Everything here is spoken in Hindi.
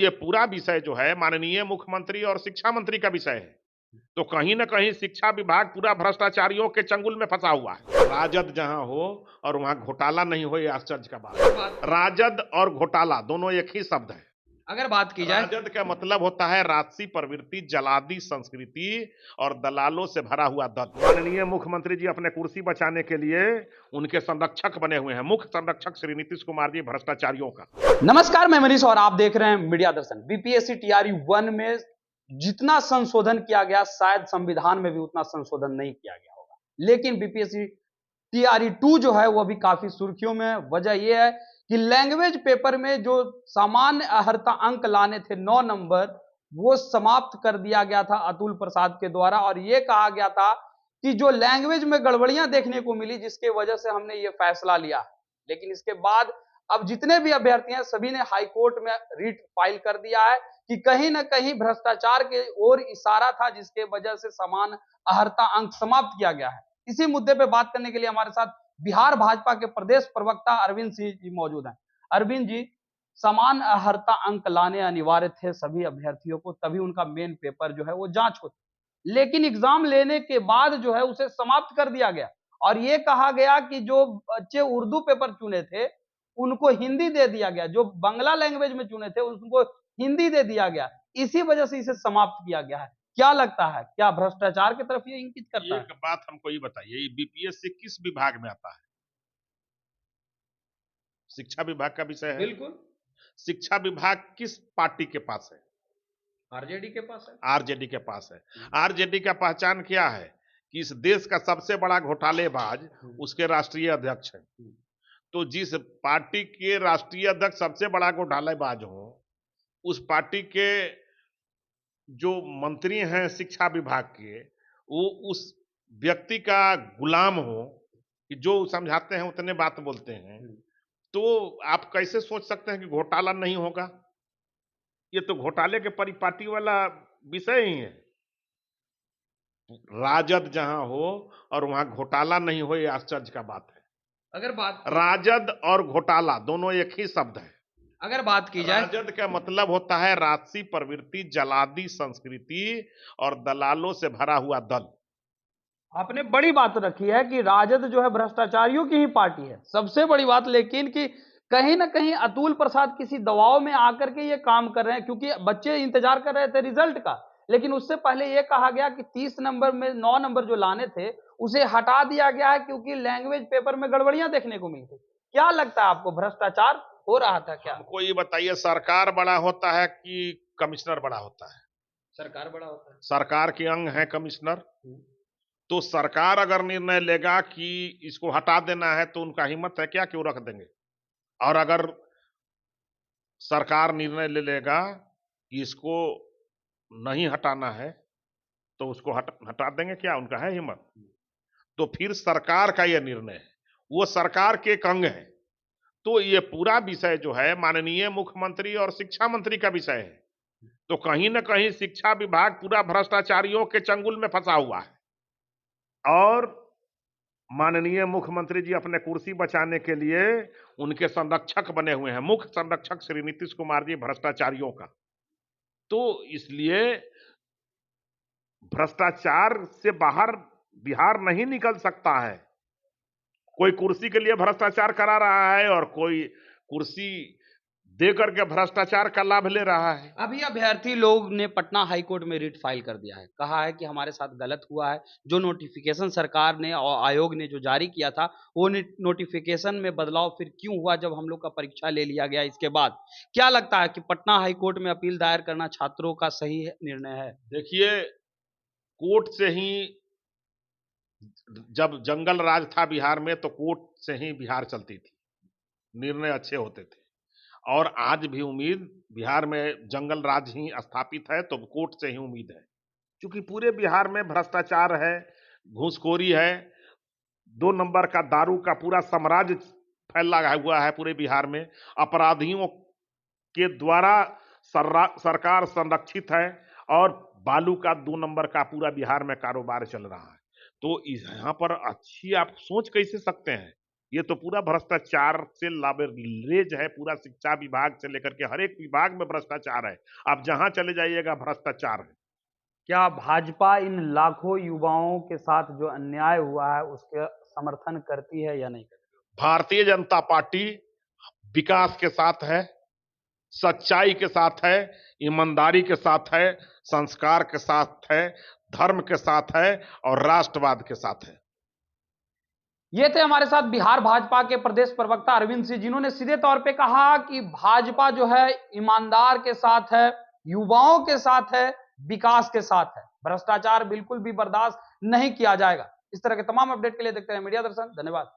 ये पूरा विषय जो है माननीय मुख्यमंत्री और शिक्षा मंत्री का विषय है। तो कहीं न कहीं शिक्षा विभाग पूरा भ्रष्टाचारियों के चंगुल में फंसा हुआ है। राजद जहाँ हो और वहाँ घोटाला नहीं हो, ये आश्चर्य का बात है। राजद और घोटाला दोनों एक ही शब्द है। अगर बात की जाए राजद का मतलब होता है राजसी प्रवृत्ति, जलादी संस्कृति और दलालों से भरा हुआ दल। माननीय मुख्यमंत्री जी अपने कुर्सी बचाने के लिए उनके संरक्षक बने हुए हैं। मुख्य संरक्षक श्री नीतीश कुमार जी भ्रष्टाचारियों का। नमस्कार, मैं मनीष और आप देख रहे हैं मीडिया दर्शन। बीपीएससी टीआरई 1 में जितना संशोधन किया गया शायद संविधान में भी उतना संशोधन नहीं किया गया होगा, लेकिन बीपीएससी टीआरई 2 जो है वो भी काफी सुर्खियों में है। वजह यह है कि लैंग्वेज पेपर में जो सामान्य अर्हता अंक लाने थे 9 नंबर, वो समाप्त कर दिया गया था अतुल प्रसाद के द्वारा और ये कहा गया था कि जो लैंग्वेज में गड़बड़ियां देखने को मिली जिसके वजह से हमने ये फैसला लिया। लेकिन इसके बाद अब जितने भी अभ्यर्थी हैं सभी ने हाई कोर्ट में रिट फाइल कर दिया है कि कहीं ना कहीं भ्रष्टाचार के ओर इशारा था जिसके वजह से समान अर्हता अंक समाप्त किया गया है। इसी मुद्दे पे बात करने के लिए हमारे साथ बिहार भाजपा के प्रदेश प्रवक्ता अरविंद सिंह जी मौजूद हैं। अरविंद जी, समान अर्हता अंक लाने अनिवार्य थे सभी अभ्यर्थियों को, तभी उनका मेन पेपर जो है वो जांच होती, लेकिन एग्जाम लेने के बाद जो है उसे समाप्त कर दिया गया और ये कहा गया कि जो बच्चे उर्दू पेपर चुने थे उनको हिंदी दे दिया गया, जो बांग्ला लैंग्वेज में चुने थे उनको हिंदी दे दिया गया। इसी वजह से इसे समाप्त किया गया है। क्या लगता है, क्या भ्रष्टाचार की तरफ ये इंगित करता है? एक बात हमको ये बताइए, ये बीपीएससी किस विभाग में आता है? शिक्षा विभाग का विषय है। बिल्कुल। शिक्षा विभाग किस पार्टी के पास है? आरजेडी के पास है। आरजेडी के पास है। आरजेडी का पहचान क्या है कि इस देश का सबसे बड़ा घोटालेबाज उसके राष्ट्रीय अध्यक्ष है। तो जिस पार्टी के राष्ट्रीय अध्यक्ष सबसे बड़ा घोटालेबाज हो, उस पार्टी के जो मंत्री हैं शिक्षा विभाग के, वो उस व्यक्ति का गुलाम हो कि जो समझाते हैं उतने बात बोलते हैं। तो आप कैसे सोच सकते हैं कि घोटाला नहीं होगा? ये तो घोटाले के परिपाटी वाला विषय ही है। राजद जहां हो और वहां घोटाला नहीं हो, ये आश्चर्य का बात है। अगर बात राजद और घोटाला दोनों एक ही शब्द है। अगर बात की जाए राजद का मतलब होता है राजसी प्रवृत्ति, जलादी संस्कृति और दलालों से भरा हुआ दल। आपने बड़ी बात रखी है कि राजद जो है भ्रष्टाचारियों की ही पार्टी है, सबसे बड़ी बात। लेकिन कि कहीं ना कहीं अतुल प्रसाद किसी दबाव में आकर के ये काम कर रहे हैं, क्योंकि बच्चे इंतजार कर रहे थे रिजल्ट का। लेकिन उससे पहले ये कहा गया कि 30 नंबर में 9 नंबर जो लाने थे उसे हटा दिया गया है क्योंकि लैंग्वेज पेपर में गड़बड़ियां देखने को मिली थी। क्या लगता है आपको, भ्रष्टाचार हो रहा था क्या? हमको ये बताइए, सरकार बड़ा होता है कि कमिश्नर बड़ा होता है? सरकार बड़ा होता है। सरकार के अंग है कमिश्नर। तो सरकार अगर निर्णय लेगा कि इसको हटा देना है तो उनका हिम्मत है क्या कि वो रख देंगे? और अगर सरकार निर्णय ले लेगा कि इसको नहीं हटाना है तो उसको हटा देंगे क्या? उनका है हिम्मत? तो फिर सरकार का यह निर्णय है, वो सरकार के एक अंग है। तो ये पूरा विषय जो है माननीय मुख्यमंत्री और शिक्षा मंत्री का विषय है। तो कहीं ना कहीं शिक्षा विभाग पूरा भ्रष्टाचारियों के चंगुल में फंसा हुआ है और माननीय मुख्यमंत्री जी अपने कुर्सी बचाने के लिए उनके संरक्षक बने हुए हैं। मुख्य संरक्षक श्री नीतीश कुमार जी भ्रष्टाचारियों का। तो इसलिए भ्रष्टाचार से बाहर बिहार नहीं निकल सकता है। कोई कुर्सी के लिए भ्रष्टाचार करा रहा है और कोई कुर्सी दे करके भ्रष्टाचार का लाभ ले रहा है। अभी अभ्यर्थी लोग ने पटना हाई कोर्ट में रिट फाइल कर दिया है, कहा है कि हमारे साथ गलत हुआ है। जो नोटिफिकेशन सरकार ने और आयोग ने जो जारी किया था वो नोटिफिकेशन में बदलाव फिर क्यों हुआ जब हम लोग का परीक्षा ले लिया गया इसके बाद। क्या लगता है कि पटना हाई कोर्ट में अपील दायर करना छात्रों का सही निर्णय है? देखिए, कोर्ट से ही, जब जंगल राज था बिहार में तो कोर्ट से ही बिहार चलती थी, निर्णय अच्छे होते थे। और आज भी उम्मीद बिहार में जंगल राज ही स्थापित है तो कोर्ट से ही उम्मीद है। क्योंकि पूरे बिहार में भ्रष्टाचार है, घूसखोरी है, 2 नंबर का दारू का पूरा साम्राज्य फैला हुआ है पूरे बिहार में। अपराधियों के द्वारा सरकार संरक्षित है और बालू का 2 नंबर का पूरा बिहार में कारोबार चल रहा है। तो यहाँ पर अच्छी आप सोच कैसे सकते हैं ये तो पूरा भ्रष्टाचार से लाबेरेज है, पूरा शिक्षा विभाग से लेकर के हर एक विभाग में भ्रष्टाचार है। आप जहां चले जाइएगा भ्रष्टाचार है। क्या भाजपा इन लाखों युवाओं के साथ जो अन्याय हुआ है उसके समर्थन करती है या नहीं करती? भारतीय जनता पार्टी विकास के साथ है, सच्चाई के साथ है, ईमानदारी के साथ है, संस्कार के साथ है, धर्म के साथ है और राष्ट्रवाद के साथ है। ये थे हमारे साथ बिहार भाजपा के प्रदेश प्रवक्ता अरविंद सिंह, जिन्होंने सीधे तौर पे कहा कि भाजपा जो है ईमानदार के साथ है, युवाओं के साथ है, विकास के साथ है। भ्रष्टाचार बिल्कुल भी बर्दाश्त नहीं किया जाएगा। इस तरह के तमाम अपडेट के लिए देखते रहे मीडिया दर्शन। धन्यवाद।